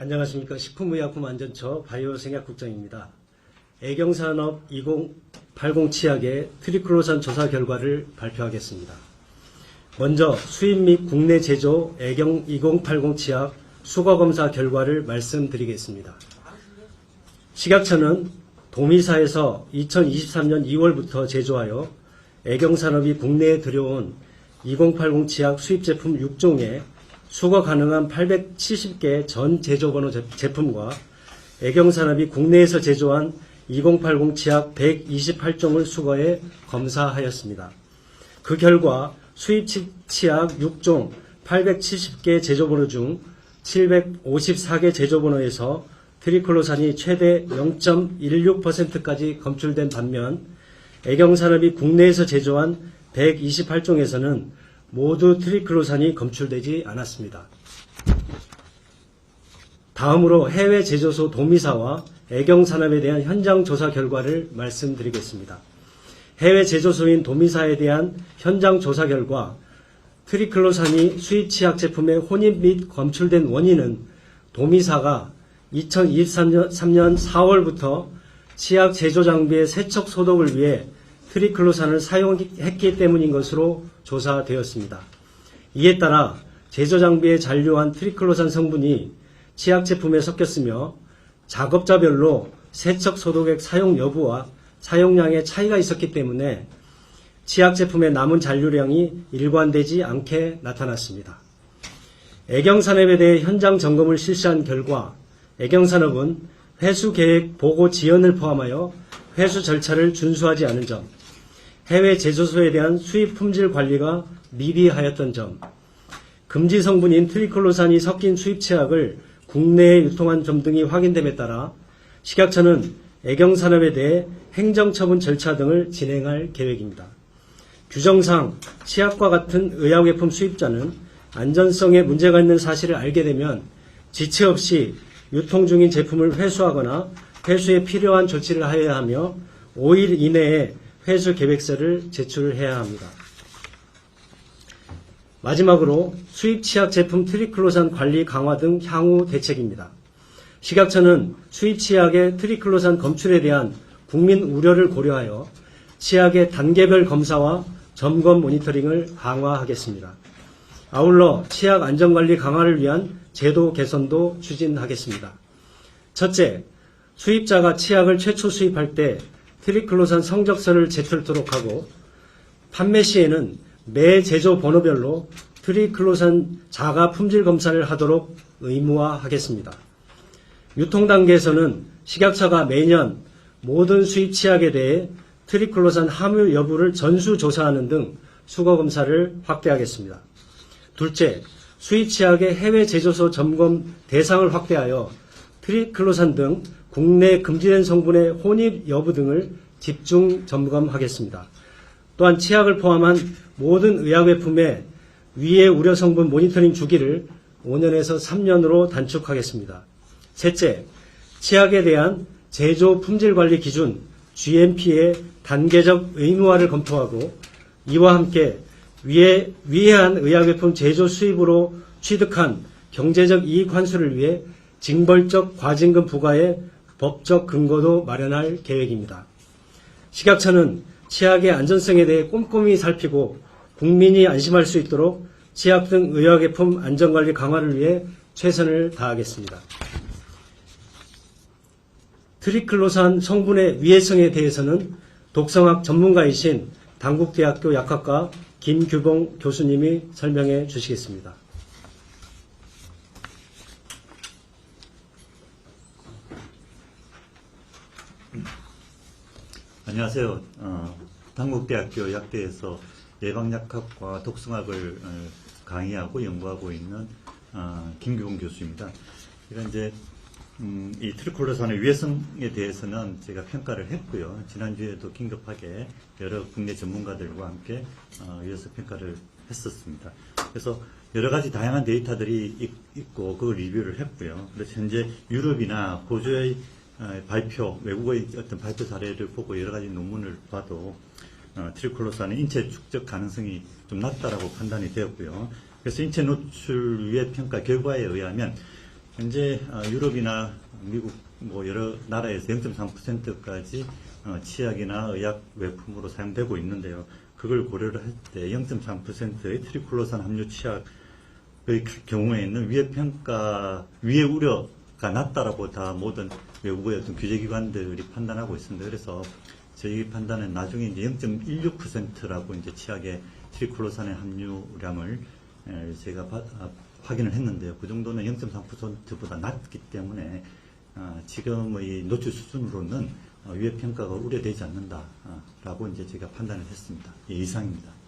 안녕하십니까. 식품의약품안전처 바이오생약국장입니다. 애경산업 2080 치약의 트리클로산 조사 결과를 발표하겠습니다. 먼저 수입 및 국내 제조 애경 2080 치약 수거검사 결과를 말씀드리겠습니다. 식약처는 도미사에서 2023년 2월부터 제조하여 애경산업이 국내에 들여온 2080 치약 수입 제품 6종에 수거 가능한 870개 전 제조번호 제품과 애경산업이 국내에서 제조한 2080 치약 128종을 수거해 검사하였습니다. 그 결과 수입 치약 6종 870개 제조번호 중 754개 제조번호에서 트리클로산이 최대 0.16%까지 검출된 반면 애경산업이 국내에서 제조한 128종에서는 모두 트리클로산이 검출되지 않았습니다. 다음으로 해외 제조소 도미사와 애경산업에 대한 현장 조사 결과를 말씀드리겠습니다. 해외 제조소인 도미사에 대한 현장 조사 결과 트리클로산이 수입 치약 제품에 혼입 및 검출된 원인은 도미사가 2023년 4월부터 치약 제조 장비의 세척 소독을 위해 트리클로산을 사용했기 때문인 것으로 조사되었습니다. 이에 따라 제조 장비에 잔류한 트리클로산 성분이 치약 제품에 섞였으며 작업자별로 세척 소독액 사용 여부와 사용량의 차이가 있었기 때문에 치약 제품의 남은 잔류량이 일관되지 않게 나타났습니다. 애경산업에 대해 현장 점검을 실시한 결과 애경산업은 회수 계획 보고 지연을 포함하여 회수 절차를 준수하지 않은 점, 해외 제조소에 대한 수입 품질 관리가 미비하였던 점, 금지 성분인 트리클로산이 섞인 수입 치약을 국내에 유통한 점 등이 확인됨에 따라 식약처는 애경산업에 대해 행정처분 절차 등을 진행할 계획입니다. 규정상 치약과 같은 의약외품 수입자는 안전성에 문제가 있는 사실을 알게 되면 지체 없이 유통 중인 제품을 회수하거나 회수에 필요한 조치를 하여야 하며 5일 이내에 회수 계획서를 제출해야 합니다. 마지막으로 수입 치약 제품 트리클로산 관리 강화 등 향후 대책입니다. 식약처는 수입 치약의 트리클로산 검출에 대한 국민 우려를 고려하여 치약의 단계별 검사와 점검 모니터링을 강화하겠습니다. 아울러 치약 안전관리 강화를 위한 제도 개선도 추진하겠습니다. 첫째, 수입자가 치약을 최초 수입할 때 트리클로산 성적서를 제출토록 하고 판매 시에는 매 제조 번호별로 트리클로산 자가 품질 검사를 하도록 의무화하겠습니다. 유통 단계에서는 식약처가 매년 모든 수입 치약에 대해 트리클로산 함유 여부를 전수조사하는 등 수거 검사를 확대하겠습니다. 둘째, 수입 치약의 해외 제조소 점검 대상을 확대하여 트리클로산 등 국내 금지된 성분의 혼입 여부 등을 집중 점검하겠습니다. 또한 치약을 포함한 모든 의약외품의 위해 우려 성분 모니터링 주기를 5년에서 3년으로 단축하겠습니다. 셋째, 치약에 대한 제조 품질 관리 기준 GMP의 단계적 의무화를 검토하고 이와 함께 위해한 의약외품 제조 수입으로 취득한 경제적 이익 환수를 위해 징벌적 과징금 부과의 법적 근거도 마련할 계획입니다. 식약처는 치약의 안전성에 대해 꼼꼼히 살피고 국민이 안심할 수 있도록 치약 등 의약외품 안전관리 강화를 위해 최선을 다하겠습니다. 트리클로산 성분의 위해성에 대해서는 독성학 전문가이신 당국대학교 약학과 김규봉 교수님이 설명해 주시겠습니다. 안녕하세요. 당국대학교 약대에서 예방약학과 독성학을 강의하고 연구하고 있는 김규봉 교수입니다. 이제 이 트리클로산의 위해성에 대해서는 제가 평가를 했고요. 지난주에도 긴급하게 여러 국내 전문가들과 함께 위해서 평가를 했었습니다. 그래서 여러 가지 다양한 데이터들이 있고 그걸 리뷰를 했고요. 그래서 현재 유럽이나 호주의 발표, 외국의 어떤 발표 사례를 보고 여러 가지 논문을 봐도 트리클로산의 인체 축적 가능성이 좀 낮다라고 판단이 되었고요. 그래서 인체 노출 위해 평가 결과에 의하면 현재 유럽이나 미국 뭐 여러 나라에서 0.3%까지 치약이나 의약 외품으로 사용되고 있는데요. 그걸 고려를 할 때 0.3%의 트리클로산 함유 치약의 경우에는 위해 우려가 낮다라고 다 모든 외국의 어떤 규제기관들이 판단하고 있습니다. 그래서 저희 판단은 나중에 이제 0.16%라고 이제 치약의 트리클로산의 함유량을 제가 확인을 했는데요. 그 정도는 0.3%보다 낮기 때문에 지금의 노출 수준으로는 위해 평가가 우려되지 않는다라고 이제 제가 판단을 했습니다. 예, 이상입니다.